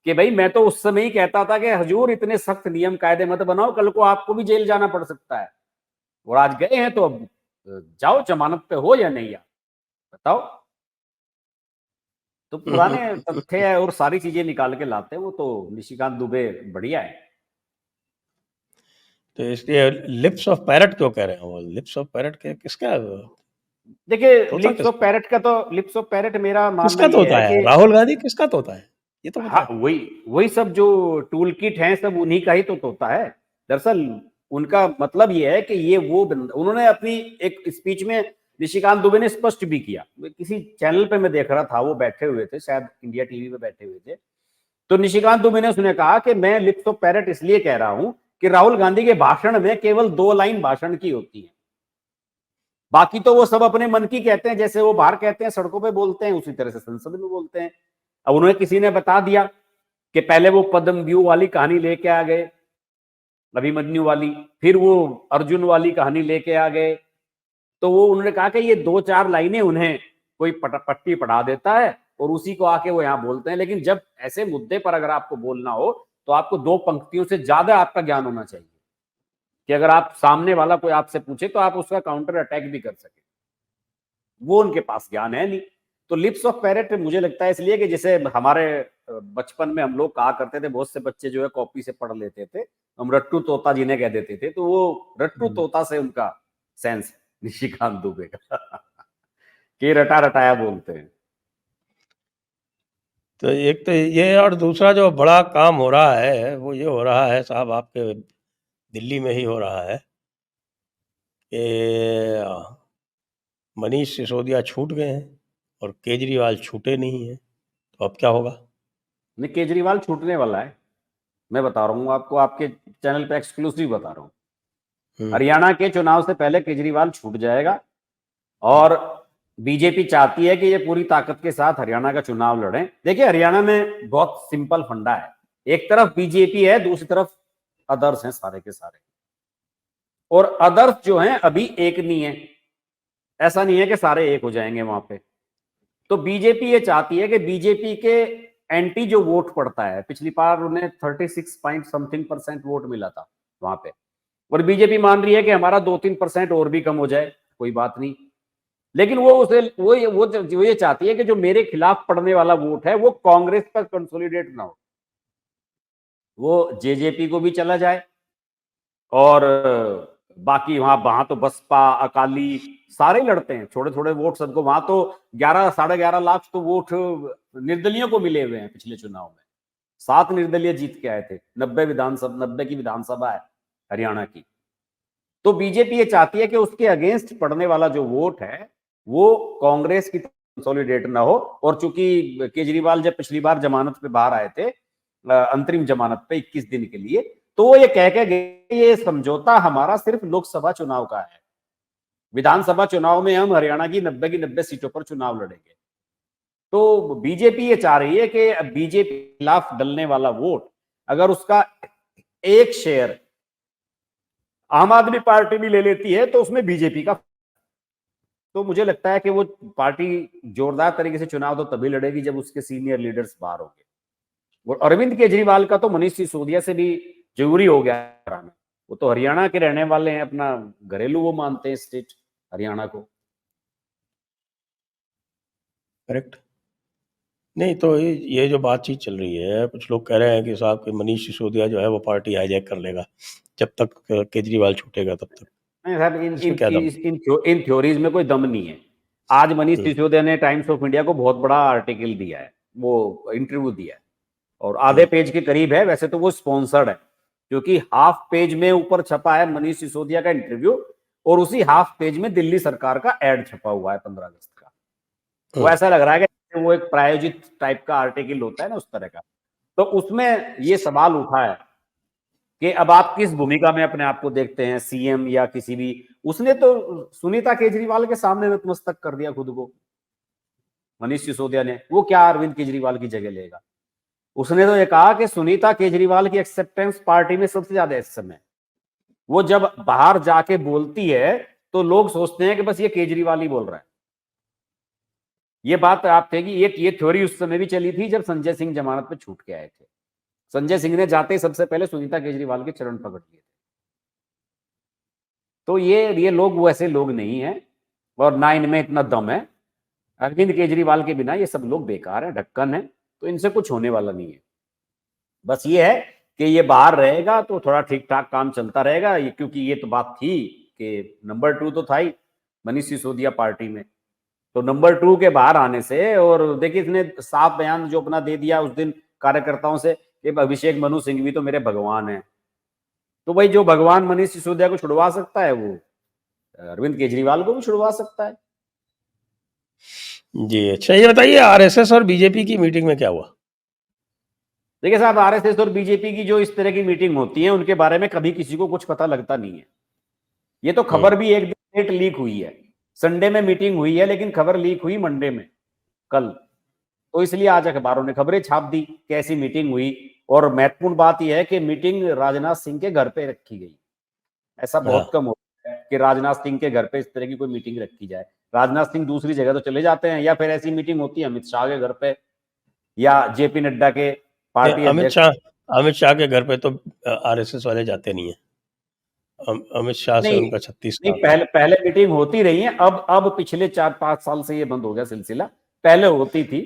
कि भाई मैं तो उस समय ही कहता था कि हजूर इतने सख्त नियम कायदे मत बनाओ, कल को आपको भी जेल जाना पड़ सकता है। और आज गए हैं तो अब जाओ, जमानत पे हो या नहीं यार, बताओ। तो पुराने तथ्य और सारी चीजें निकाल के लाते हैं वो तो निशिकांत दुबे, बढ़िया है। तो इसलिए लिप्स ऑफ पैरट क्यों कह रहे हैं वो? लिप्स ऑफ पैरट के किसका देखिए, तोता लिप्स ऑफ पैरट मेरा मानना किसका ये तोता है है? कि राहुल गांधी किसका तोता है? ये तो हाँ, बताएं। वही सब जो टूल किट है सब उन्हीं का ही तो होता है। दरअसल उनका मतलब ये है कि ये वो उन्होंने अपनी एक स्पीच में निशिकांत दुबे ने स्पष्ट भी किया। किसी चैनल पे मैं देख रहा था, वो बैठे हुए थे, शायद इंडिया टीवी पे बैठे हुए थे, तो निशिकांत दुबे ने उसने कहा कि मैं लिप्स ऑफ पैरट इसलिए कह रहा हूं कि राहुल गांधी के भाषण में केवल 2 लाइन भाषण की होती है, बाकी तो वो सब अपने मन की कहते हैं। जैसे वो बाहर कहते हैं, सड़कों पे बोलते हैं, उसी तरह से संसद में बोलते हैं। अब उन्हें किसी ने बता दिया कि पहले वो पद्म व्यू वाली कहानी लेके आ गए, अभिमन्यु वाली, फिर वो अर्जुन वाली कहानी लेके आ गए, तो वो उन्होंने कहा कि ये 2-4 लाइनें उन्हें कोई पट्टी पढ़ा देता है और उसी को आके वो यहाँ बोलते हैं। लेकिन जब ऐसे मुद्दे पर अगर आपको बोलना हो तो आपको 2 पंक्तियों से ज्यादा आपका ज्ञान होना चाहिए कि अगर आप सामने वाला कोई आपसे पूछे तो आप उसका काउंटर अटैक भी कर सके। वो उनके पास ज्ञान है नहीं। तो लिप्स ऑफ पैरेट मुझे लगता है इसलिए कि जैसे हमारे बचपन में हम लोग कहा करते थे, बहुत से बच्चे जो है कॉपी से पढ़ लेते थे, हम रट्टू तोता जिन्हें कह देते थे, तो वो रट्टू तोता से उनका सेंस है निशिकांत दुबे का कि रटा रटाया बोलते हैं। तो एक तो ये, और दूसरा जो बड़ा काम हो रहा है वो ये हो रहा है साहब, आपके दिल्ली में ही हो रहा है कि मनीष सिसोदिया छूट गए हैं और केजरीवाल छूटे नहीं हैं। तो अब क्या होगा? नहीं, केजरीवाल छूटने वाला है। मैं बता रहा हूँ आपको, आपके चैनल पे एक्सक्लूसिव बता रहा हूँ। हरियाणा के चुनाव से पहले केजरीवाल छूट जाएगा और बीजेपी चाहती है कि ये पूरी ताकत के साथ हरियाणा का चुनाव लड़ें। देखिए, हरियाणा में बहुत सिंपल फंडा है, एक तरफ बीजेपी है, दूसरी तरफ अदर्स हैं सारे के सारे, और अदर्स जो हैं अभी एक नहीं है। ऐसा नहीं है कि सारे एक हो जाएंगे वहां पे। तो बीजेपी ये चाहती है कि बीजेपी के एंटी जो वोट पड़ता है, पिछली बार उन्हें 36 पॉइंट समथिंग % वोट मिला था वहां पे, और बीजेपी मान रही है कि हमारा 2-3% और भी कम हो जाए, कोई बात नहीं। लेकिन वो उसे वो ये चाहती है कि जो मेरे खिलाफ पड़ने वाला वोट है वो कांग्रेस पर कंसोलिडेट ना हो, वो जेजेपी को भी चला जाए, और बाकी वहां वहां तो बसपा, अकाली सारे लड़ते हैं, थोड़े थोड़े वोट सबको। वहां तो 11-11.5 लाख तो वोट निर्दलियों को मिले हुए हैं पिछले चुनाव में। 7 निर्दलीय जीत के आए थे, 90 की विधानसभा है हरियाणा की। तो बीजेपी ये चाहती है कि उसके अगेंस्ट पड़ने वाला जो वोट है वो कांग्रेस की कंसोलिडेट ना हो। और चूंकि केजरीवाल जब पिछली बार जमानत पे बाहर आए थे, अंतरिम जमानत पे 21 दिन के लिए, तो वो ये कह के गए ये समझौता हमारा सिर्फ लोकसभा चुनाव का है, विधानसभा चुनाव में हम हरियाणा की 90 सीटों पर चुनाव लड़ेंगे। तो बीजेपी ये चाह रही है कि बीजेपी के खिलाफ डलने वाला वोट अगर उसका एक शेयर आम आदमी पार्टी भी ले लेती है तो उसमें बीजेपी का, तो मुझे लगता है कि वो पार्टी जोरदार तरीके से चुनाव तो तभी लड़ेगी जब उसके सीनियर लीडर्स बाहर होंगे। और अरविंद केजरीवाल का तो मनीष सिसोदिया से भी जरूरी हो गया है। वो तो हरियाणा के रहने वाले हैं, अपना घरेलू वो मानते हैं स्टेट हरियाणा को। करेक्ट। नहीं तो ये जो बातचीत चल रही है, कुछ लोग कह रहे हैं कि साहब कि मनीष सिसोदिया जो है वो पार्टी हाईजैक कर लेगा, जब तक केजरीवाल छूटेगा तब तक। नहीं साहब, इन इसमें इन क्या दम? इन थ्योरीज में कोई दम नहीं है। आज मनीष हम्म, सिसोदिया ने टाइम्स ऑफ इंडिया को बहुत बड़ा आर्टिकल दिया है, वो इंटरव्यू दिया है, और आधे हम्म, पेज के करीब है। वैसे तो वो स्पॉन्सर्ड है, क्योंकि हाफ पेज में ऊपर छपा है मनीष सिसोदिया का इंटरव्यू, और उसी हाफ पेज में दिल्ली सरकार का एड छपा हुआ है 15 अगस्त का। वो हम्म, ऐसा लग रहा है कि वो एक प्रायोजित टाइप का आर्टिकल होता है ना, उस तरह का। तो उसमें ये सवाल उठा है कि अब आप किस भूमिका में अपने आप को देखते हैं, सीएम या किसी भी। उसने तो सुनीता केजरीवाल के सामने नतमस्तक कर दिया खुद को, मनीष सिसोदिया ने। वो क्या अरविंद केजरीवाल की जगह लेगा? उसने तो ये कहा कि सुनीता केजरीवाल की एक्सेप्टेंस पार्टी में सबसे ज्यादा इस समय। वो जब बाहर जाके बोलती है तो लोग सोचते हैं कि बस ये केजरीवाल ही बोल रहा है। ये बात आप थे कि ये थ्योरी उस समय भी चली थी जब संजय सिंह जमानत पे छूट के आए थे। संजय सिंह ने जाते ही सबसे पहले सुनीता केजरीवाल के चरण पकड़ लिए थे। तो ये लोग वैसे लोग नहीं है, और ना इनमें इतना दम है। अरविंद केजरीवाल के बिना ये सब लोग बेकार है, ढक्कन है, तो इनसे कुछ होने वाला नहीं है। बस ये है कि ये बाहर रहेगा तो थोड़ा ठीक ठाक काम चलता रहेगा, क्योंकि ये तो बात थी कि नंबर 2 तो था ही मनीष सिसोदिया पार्टी में। तो नंबर 2 के बाहर आने से, और देखिए इसने साफ बयान जो अपना दे दिया उस दिन कार्यकर्ताओं से कि अभिषेक मनु सिंघवी तो मेरे भगवान है। तो भाई जो भगवान मनीष सिसोदिया को छुड़वा सकता है, वो अरविंद केजरीवाल को भी छुड़वा सकता है। जी अच्छा, ये बताइए आरएसएस और बीजेपी की मीटिंग में क्या हुआ? देखिए साहब, आरएसएस और बीजेपी की जो इस तरह की मीटिंग होती है, उनके बारे में कभी किसी को कुछ पता लगता नहीं है। ये तो खबर भी एक दिन लेट लीक हुई है। संडे में मीटिंग हुई है, लेकिन खबर लीक हुई मंडे में, कल। तो इसलिए आज अखबारों ने खबरें छाप दी कि ऐसी मीटिंग हुई। और महत्वपूर्ण बात यह है कि मीटिंग राजनाथ सिंह के घर पे रखी गई। ऐसा बहुत हाँ। कम होता है कि राजनाथ सिंह के घर पे इस तरह की कोई मीटिंग रखी जाए। राजनाथ सिंह दूसरी जगह तो चले जाते हैं, या फिर ऐसी मीटिंग होती है अमित शाह के घर पे, या जेपी नड्डा के नहीं, पार्टी अमित अध्यक्ष। शाह, अमित शाह के घर पे तो आरएसएस वाले जाते नहीं है। अमित शाह से नहीं उनका 36 नहीं, साल है। पहले पहले मीटिंग होती रही है। अब पिछले 4-5 साल से ये बंद हो गया सिलसिला, पहले होती थी।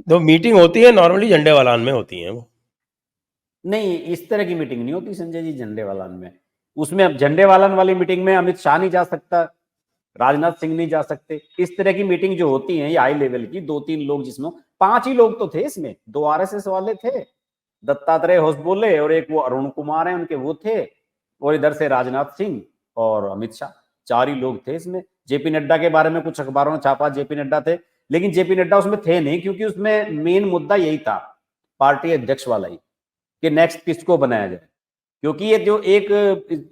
तो मीटिंग होती है नॉर्मली झंडे वालान में होती है वो। नहीं, इस तरह की मीटिंग नहीं होती संजय जी झंडे वालन में। उसमें अब झंडे वालन वाली मीटिंग में अमित शाह नहीं जा सकता, राजनाथ सिंह नहीं जा सकते। इस तरह की मीटिंग जो होती है ये हाई लेवल की, 2-3 लोग, जिसमें 5 ही लोग तो थे इसमें। 2 आरएसएस वाले थे, दत्तात्रेय होसबोले, और एक वो अरुण कुमार है उनके, वो थे। और इधर से राजनाथ सिंह और अमित शाह, 4 ही लोग थे इसमें। जेपी नड्डा के बारे में कुछ अखबारों ने छापा, जेपी नड्डा थे, लेकिन जेपी नड्डा उसमें थे नहीं, क्योंकि उसमें मेन मुद्दा यही था, पार्टी अध्यक्ष वाला ही, कि नेक्स्ट किसको बनाया जाए। क्योंकि ये जो एक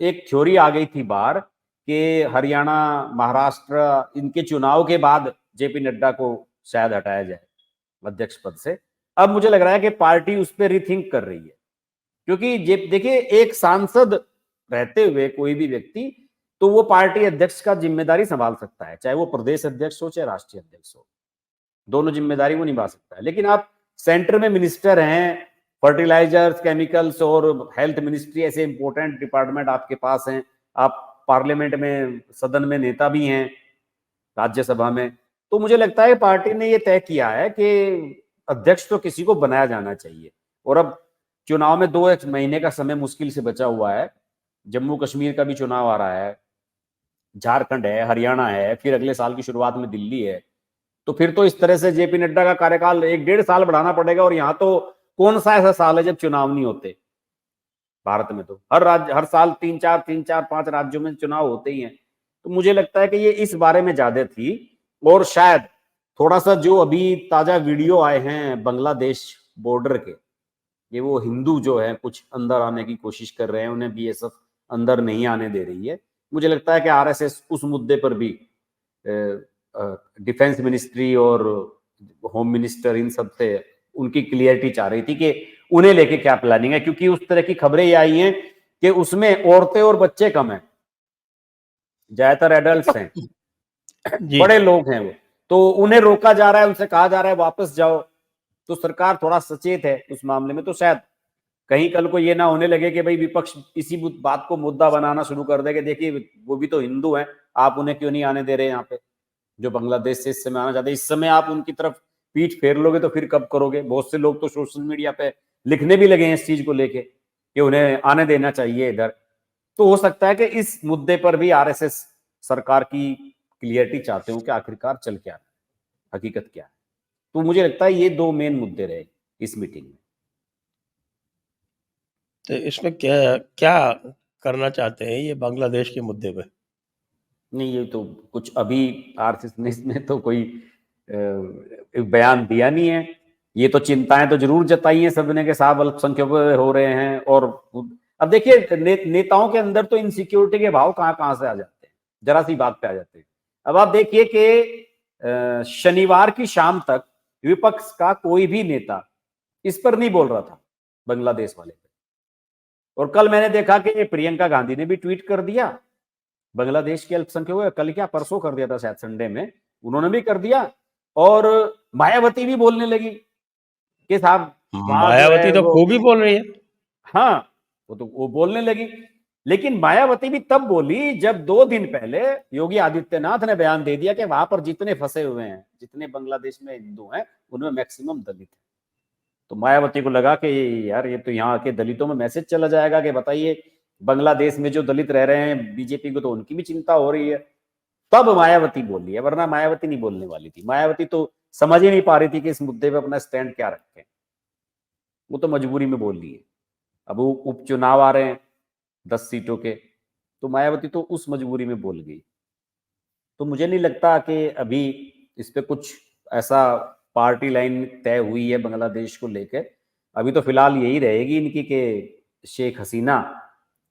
एक थ्योरी आ गई थी बाहर कि हरियाणा, महाराष्ट्र, इनके चुनाव के बाद जेपी नड्डा को शायद हटाया जाए अध्यक्ष पद से। अब मुझे लग रहा है कि पार्टी उस पर रिथिंक कर रही है, क्योंकि देखिए एक सांसद रहते हुए कोई भी व्यक्ति, तो वो पार्टी अध्यक्ष का जिम्मेदारी संभाल सकता है, चाहे वो प्रदेश अध्यक्ष हो चाहे राष्ट्रीय अध्यक्ष हो, दोनों जिम्मेदारी वो निभा सकता है। लेकिन आप सेंटर में मिनिस्टर हैं, फर्टिलाइजर्स, केमिकल्स और हेल्थ मिनिस्ट्री, ऐसे इंपॉर्टेंट डिपार्टमेंट आपके पास हैं। आप पार्लियामेंट में, सदन में नेता भी हैं, राज्यसभा में। तो मुझे लगता है पार्टी ने ये तय किया है कि अध्यक्ष तो किसी को बनाया जाना चाहिए। और अब चुनाव में 2 महीने का समय मुश्किल से बचा हुआ है। जम्मू कश्मीर का भी चुनाव आ रहा है, झारखंड है, हरियाणा है, फिर अगले साल की शुरुआत में दिल्ली है। तो फिर तो इस तरह से जेपी नड्डा का कार्यकाल 1-1.5 साल बढ़ाना पड़ेगा। और यहाँ तो कौन सा ऐसा साल है जब चुनाव नहीं होते? भारत में तो हर राज्य, हर साल 3-4, 5 राज्यों में चुनाव होते ही हैं। तो मुझे लगता है कि ये इस बारे में ज्यादा थी। और शायद थोड़ा सा जो अभी ताजा वीडियो आए हैं बांग्लादेश बॉर्डर के, ये वो हिंदू जो है कुछ अंदर आने की कोशिश कर रहे हैं, उन्हें बीएसएफ अंदर नहीं आने दे रही है। मुझे लगता है कि आरएसएस उस मुद्दे पर भी डिफेंस मिनिस्ट्री और होम मिनिस्टर, इन सब से उनकी क्लियरिटी चाह रही थी कि उन्हें लेके क्या प्लानिंग है। क्योंकि उस तरह की खबरें ये आई हैं कि उसमें औरतें और बच्चे कम हैं, ज्यादातर एडल्ट हैं, जी। बड़े लोग हैं वो। तो उन्हें रोका जा रहा है, उनसे कहा जा रहा है वापस जाओ। तो सरकार थोड़ा सचेत है उस मामले में, तो शायद कहीं कल को ये ना होने लगे कि भाई विपक्ष इसी बात को मुद्दा बनाना शुरू कर दे कि देखिए वो भी तो हिंदू हैं, आप उन्हें क्यों नहीं आने दे रहे यहाँ पे, जो बांग्लादेश से इस समय आना चाहते हैं। इस समय आप उनकी तरफ पीठ फेर लोगे तो फिर कब करोगे? बहुत से लोग तो सोशल मीडिया पे लिखने भी लगे हैं इस चीज को लेके कि उन्हें आने देना चाहिए इधर। तो हो सकता है कि इस मुद्दे पर भी आरएसएस सरकार की क्लियरिटी चाहते हो कि आखिरकार चल क्या है, हकीकत क्या है। तो मुझे लगता है ये दो मेन मुद्दे रहे इस मीटिंग में। तो इसमें क्या क्या करना चाहते हैं ये बांग्लादेश के मुद्दे पे? नहीं, ये तो कुछ अभी आरएसएस ने तो कोई बयान दिया नहीं है। ये तो चिंताएं तो जरूर जताई हैं सबने के साथ अल्पसंख्यकों हो रहे हैं। और अब देखिए नेताओं के अंदर तो इनसिक्योरिटी के भाव कहां कहां से आ जाते हैं, जरा सी बात पे आ जाते हैं। अब आप देखिए कि शनिवार की शाम तक विपक्ष का कोई भी नेता इस पर नहीं बोल रहा था, बांग्लादेश वाले पे। और कल मैंने देखा कि प्रियंका गांधी ने भी ट्वीट कर दिया, बांग्लादेश के अल्पसंख्यकों, कल क्या परसों कर दिया था शायद संडे में, उन्होंने भी कर दिया। और मायावती भी बोलने लगी कि साहब वहां जो मायावती है तो वो, खूब ही बोल रही है। हाँ वो बोलने लगी। लेकिन मायावती भी तब बोली जब 2 दिन पहले योगी आदित्यनाथ ने बयान दे दिया कि वहां पर जितने फंसे हुए हैं, जितने बांग्लादेश में हिंदू हैं, उनमें मैक्सिमम दलित है। तो मायावती को लगा कि यार ये तो यहाँ के दलितों में मैसेज चला जाएगा कि बताइए बांग्लादेश में जो दलित रह रहे हैं बीजेपी को तो उनकी भी चिंता हो रही है। तब मायावती बोली है, वरना मायावती नहीं बोलने वाली थी। मायावती तो समझ ही नहीं पा रही थी कि इस मुद्दे पे अपना स्टैंड क्या रखें। वो तो मजबूरी में बोल रही है। अब वो उपचुनाव आ रहे हैं 10 सीटों के, तो मायावती तो उस मजबूरी में बोल गई। तो मुझे नहीं लगता कि अभी इस पे कुछ ऐसा पार्टी लाइन तय हुई है बांग्लादेश को लेकर। अभी तो फिलहाल यही रहेगी इनकी कि शेख हसीना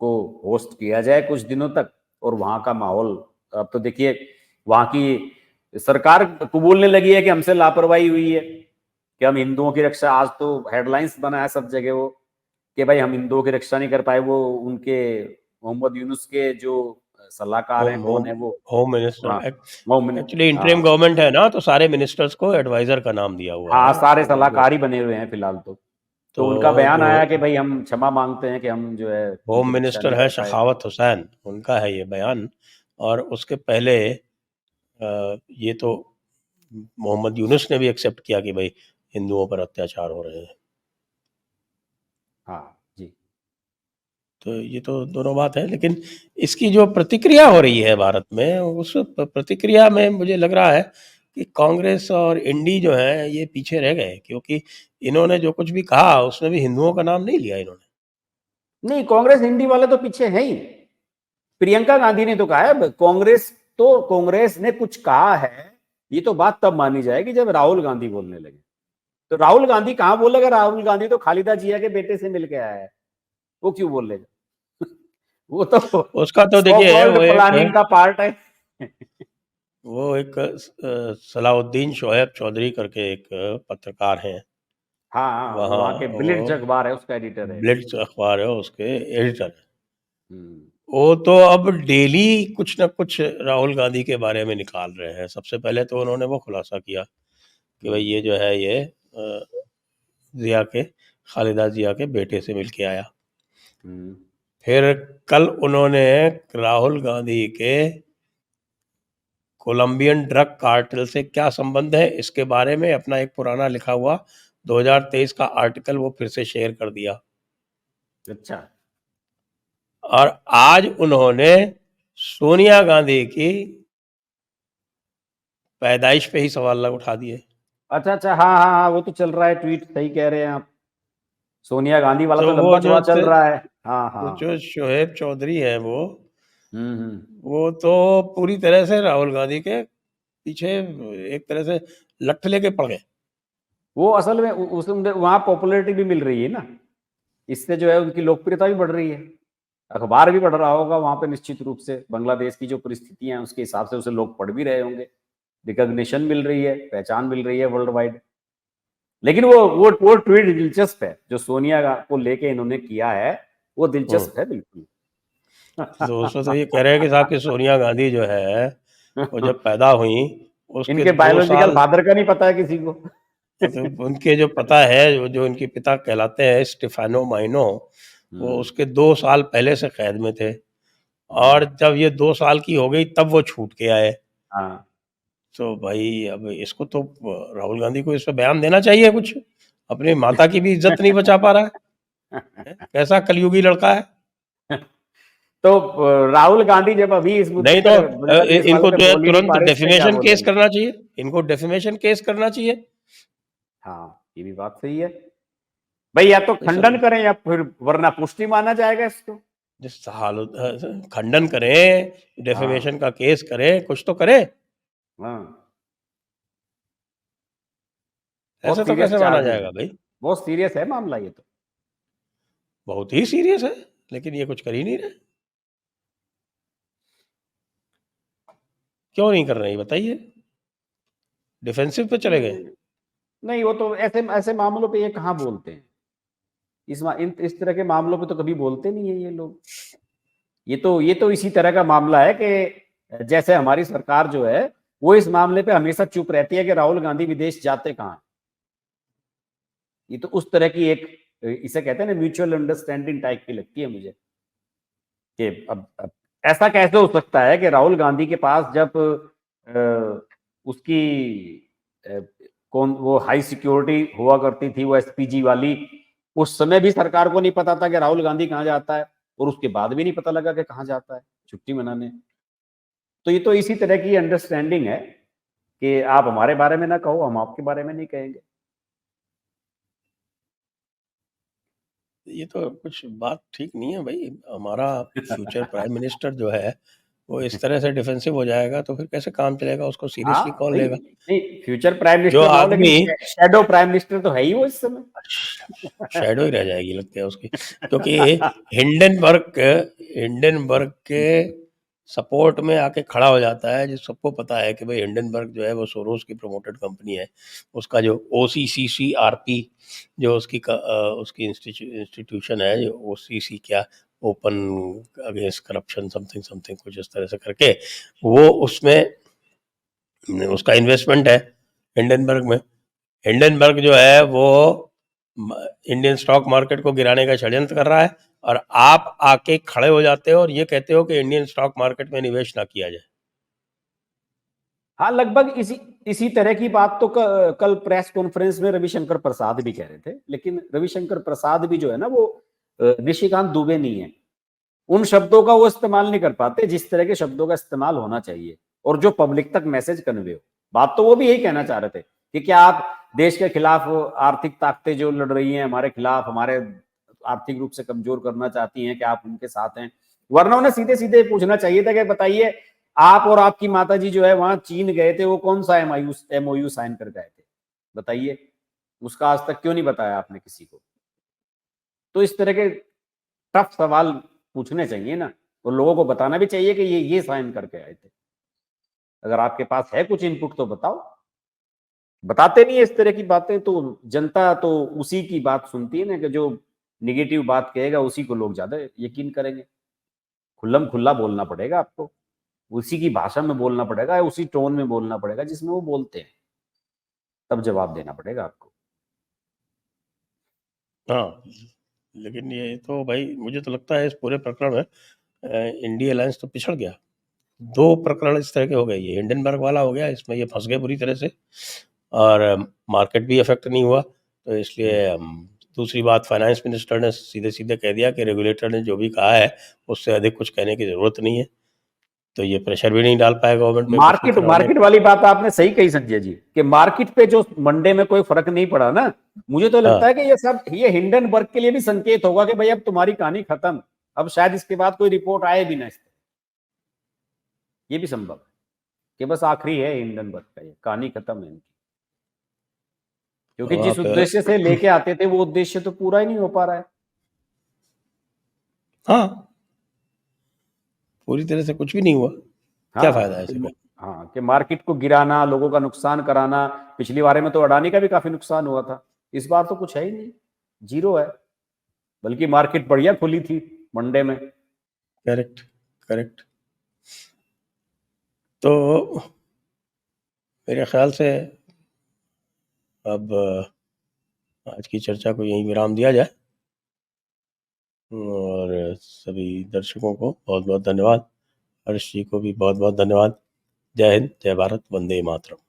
को होस्ट किया जाए कुछ दिनों तक, और वहां का माहौल, अब तो देखिए वहां की सरकार कबूलने लगी है कि हमसे लापरवाही हुई है, कि हम हिंदुओं की रक्षा, आज तो हेडलाइंस बना है सब जगह वो कि भाई हम हिंदुओं की रक्षा नहीं कर पाए। वो उनके मोहम्मद यूनुस के जो सलाहकार हैं, होम कौन होम है वो, होम हाँ मिनिस्टर, एक्चुअली इंटरिम हाँ गवर्नमेंट है ना, तो सारे मिनिस्टर्स को एडवाइजर का नाम दिया हुआ हाँ, है। सारे तो वो सलाहकार ही बने हुए हैं फिलहाल तो उनका तो बयान जो आया कि भाई हम क्षमा मांगते हैं कि हम जो है होम उनकी रक्षा मिनिस्टर नहीं है कर पाए। शखावत हुसैन, उनका है ये बयान। और उसके पहले ये तो मोहम्मद यूनुस ने भी एक्सेप्ट किया कि भाई हिंदुओं पर अत्याचार हो रहे हैं। हाँ जी। तो ये तो दोनों बात है, लेकिन इसकी जो प्रतिक्रिया हो रही है भारत में, उस प्रतिक्रिया में मुझे लग रहा है कि कांग्रेस और इंडी जो है ये पीछे रह गए, क्योंकि इन्होंने जो कुछ भी कहा उसमें भी हिंदुओं का नाम नहीं लिया इन्होंने। नहीं, कांग्रेस हिंदी वाले तो पीछे है ही। प्रियंका गांधी ने तो कहा है, कांग्रेस ने कुछ कहा है, ये तो बात तब मानी जाएगी जब राहुल गांधी बोलने लगे। तो राहुल गांधी कहां बोलेगा? राहुल गांधी तो खालिदा जिया के बेटे से मिलके आया है, वो क्यों बोलेगा? वो तो उसका तो सो देखिए कॉल्ड प्लानिंग का पार्ट है। वो एक सलाउद्दीन शोएब चौधरी करके एक पत्रकार हैं, हाँ हाँ, वो वहाँ वहां के वो ब्लिट्ज अखबार है, उसका एडिटर है। ब्लिट्स अखबार है, उसके एडिटर हैं। हम्म। वो तो अब डेली कुछ ना कुछ राहुल गांधी के बारे में निकाल रहे हैं। सबसे पहले तो उन्होंने वो खुलासा किया कि भाई ये जो है ये जिया के खालिदा जिया के बेटे से मिलके आया। हम्म। फिर कल उन्होंने राहुल गांधी के कोलंबियन ड्रग कार्टेल से क्या संबंध है इसके बारे में अपना एक पुराना लिखा हुआ 2023 का आर्टिकल वो फिर से शेयर कर दिया। अच्छा। और आज उन्होंने सोनिया गांधी की पैदाइश पे ही सवाल उठा दिए। अच्छा अच्छा, हाँ हाँ हाँ, वो तो चल रहा है ट्वीट, सही कह रहे हैं आप। सोनिया गांधी वाला तो तो लंबा चौड़ा चल रहा है। हाँ हाँ। वो जो शोएब चौधरी है हम्म। वो तो पूरी तरह से राहुल गांधी के पीछे एक तरह से लठ लेके पड़ गए। वो असल में उस वहां पॉपुलैरिटी भी मिल रही है ना, इससे जो है उनकी लोकप्रियता भी बढ़ रही है। अखबार भी बढ़ रहा होगा वहां पे, निश्चित रूप से बांग्लादेश की जो परिस्थितियां हैं उसके हिसाब से उसे लोग पढ़ भी रहे होंगे। रिकॉग्निशन मिल रही है, पहचान मिल रही है वर्ल्ड वाइड। लेकिन वो ट्वीट दिलचस्प है जो सोनिया को लेके इन्होंने किया है, वो दिलचस्प है बिल्कुल। तो उसमें तो ये कह रहे हैं कि साहब कि सोनिया गांधी जो है वो जब पैदा हुई उसके इनके दो बायोलॉजिकल साल फादर का नहीं पता है किसी को। तो उनके जो पता है, जो उनके पिता कहलाते हैं स्टेफानो माइनो, वो उसके 2 साल पहले से कैद में थे, और जब ये 2 साल की हो गई तब वो छूट के आए। हाँ। तो भाई अब इसको तो राहुल गांधी को इस पे बयान देना चाहिए कुछ। अपनी माता की भी इज्जत नहीं बचा पा रहा है। कैसा कलयुगी लड़का है। तो राहुल गांधी जब अभी इस मुद्दे नहीं तो पर बांग्लादेश वालों इनको पे जो है बोल ही नहीं तुरंत पा रहे, इस पे क्या डेफिमेशन केस बोलेंगे? करना चाहिए। इनको डेफिमेशन केस करना चाहिए। हाँ, ये भी बात सही है भाई, या तो ये खंडन सब करें या फिर वरना पुष्टि माना जाएगा इसको। जिस हाल खंडन करें, हाँ। डेफिमेशन का केस करें, कुछ तो करें। हाँ, ऐसे बहुत तो सीरियस कैसे माना चार्जेस जाएगा है, भाई। बहुत सीरियस है मामला ये तो। बहुत ही सीरियस है, लेकिन ये कुछ कर ही नहीं रहे। क्यों नहीं कर रहे बताइए। डिफेंसिव पे चले गए। नहीं, नहीं, वो तो ऐसे ऐसे मामलों पे ये कहाँ बोलते हैं। इस तरह के मामलों पे तो कभी बोलते नहीं है ये लोग। ये तो इसी तरह का मामला है कि जैसे हमारी सरकार जो है वो इस मामले पे हमेशा चुप रहती है कि राहुल गांधी विदेश जाते कहाँ हैं। ये तो उस तरह की एक, इसे कहते हैं ना, म्यूचुअल अंडरस्टैंडिंग टाइप की लगती है मुझे कि अब ऐसा कैसे हो सकता है कि राहुल गांधी के पास जब उसकी अ, कौन वो हाई सिक्योरिटी हुआ करती थी, वो एसपीजी वाली, उस समय भी सरकार को नहीं पता था कि राहुल गांधी कहाँ जाता है, और उसके बाद भी नहीं पता लगा कि कहाँ जाता है छुट्टी मनाने। तो ये तो इसी तरह की अंडरस्टैंडिंग है कि आप हमारे बारे में ना कहो, हम आपके बारे में नहीं कहेंगे। ये तो कुछ बात ठीक नहीं है भाई। हमारा फ्यूचर प्राइम मिनिस्टर जो है वो इस तरह से डिफेंसिव हो जाएगा तो फिर कैसे काम चलेगा। उसको हाँ सीरियसली कौन भाई, लेगा। नहीं, फ्यूचर प्राइम जो मिनिस्टर ना हो, लेकिन आदमी शैडो प्राइम मिनिस्टर तो है ही वो इस समय। शैडो ही रह जाएगी लगता है उसकी, क्योंकि हिंडनबर्ग के सपोर्ट में आके खड़ा हो जाता है। जिस सबको पता है कि भाई हिंडनबर्ग जो है वो सोरोस की प्रमोटेड कंपनी है। उसका जो OCCCRP जो उसकी इंस्टीट्यूशन है, जो OCC क्या, open against corruption something something कुछ इस तरह से करके, वो उसमें उसका इन्वेस्टमेंट है हिंडनबर्ग में। हिंडनबर्ग जो है वो इंडियन स्टॉक मार्केट को गिराने का षड्यंत्र कर रहा है, और आप आके खड़े हो जाते हो और ये कहते हो कि इंडियन स्टॉक मार्केट में निवेश ना किया जाए। हाँ, लगभग इसी इसी तरह की बात तो कल प्रेस कॉन्फ्रेंस में रविशंकर प्रसाद भी कह रहे थे, लेकिन रविशंकर प्रसाद भी जो है ना वो निशिकांत दुबे नहीं है। उन शब्दों का वो इस्तेमाल नहीं कर पाते जिस तरह के शब्दों का इस्तेमाल होना चाहिए और जो पब्लिक तक मैसेज कन्वे हो। बात तो वो भी यही कहना चाह रहे थे कि क्या आप देश के खिलाफ आर्थिक ताकतें जो लड़ रही हैं हमारे खिलाफ, हमारे आर्थिक रूप से कमजोर करना चाहती हैं, क्या आप उनके साथ हैं? वरना उन्हें सीधे सीधे पूछना चाहिए था कि बताइए, आप और आपकी माता जी जो है वहां चीन गए थे, वो कौन सा MOU साइन कर गए थे? बताइए, उसका आज तक क्यों नहीं बताया आपने किसी को? तो इस तरह के टफ सवाल पूछने चाहिए ना, और लोगों को बताना भी चाहिए कि ये साइन करके आए थे। अगर आपके पास है कुछ इनपुट तो बताओ। बताते नहीं है इस तरह की बातें, तो जनता तो उसी की बात सुनती है ना, कि जो निगेटिव बात कहेगा उसी को लोग ज्यादा यकीन करेंगे। खुल्लम खुल्ला बोलना पड़ेगा आपको, उसी की भाषा में बोलना पड़ेगा, उसी टोन में बोलना पड़ेगा जिसमें वो बोलते हैं, तब जवाब देना पड़ेगा आपको। हाँ, लेकिन ये तो भाई मुझे तो लगता है इस पूरे प्रकरण में इंडिया अलायंस तो पिछड़ गया। 2 प्रकरण इस तरह के हो गए, ये हिंडनबर्ग वाला हो गया, इसमें ये फंस गए बुरी तरह से, और मार्केट भी अफेक्ट नहीं हुआ। तो इसलिए दूसरी बात, फाइनेंस मिनिस्टर ने सीधे सीधे कह दिया कि रेगुलेटर ने जो भी कहा है उससे अधिक कुछ कहने की ज़रूरत नहीं है। तो ये प्रेशर भी नहीं डाल पाया गवर्नमेंट पे कुछ भी मार्केट कराने मार्केट का। वाली बात आपने सही कही संजय जी, कि मार्केट पे जो मंडे में कोई फर्क नहीं पड़ा ना, मुझे तो लगता है हाँ, कि ये हिंडनबर्ग के लिए भी संकेत होगा कि भाई अब तुम्हारी कहानी खत्म, अब शायद इसके बाद कोई रिपोर्ट आए भी ना इस तरह। ये भी संभव है कि बस आखिरी है हिंडनबर्ग का, ये कहानी खत्म है इनकी, क्योंकि तो जिस आप उद्देश्य से लेके आते थे वो उद्देश्य तो पूरा ही नहीं हो पा रहा है। हाँ, पूरी तरह से कुछ भी नहीं हुआ। क्या फायदा है हाँ ऐसे का। हाँ, कि मार्केट को गिराना, लोगों का नुकसान कराना। पिछली बार में तो अडानी का भी काफी नुकसान हुआ था, इस बार तो कुछ है ही नहीं, जीरो है। बल्कि मार्केट बढ़िया खुली थी मंडे में। Correct, correct. तो मेरे ख्याल से अब आज की चर्चा को यहीं विराम दिया जाए और सभी दर्शकों को बहुत बहुत धन्यवाद। हर्ष जी को भी बहुत बहुत धन्यवाद। जय हिंद, जय भारत, वंदे मातरम।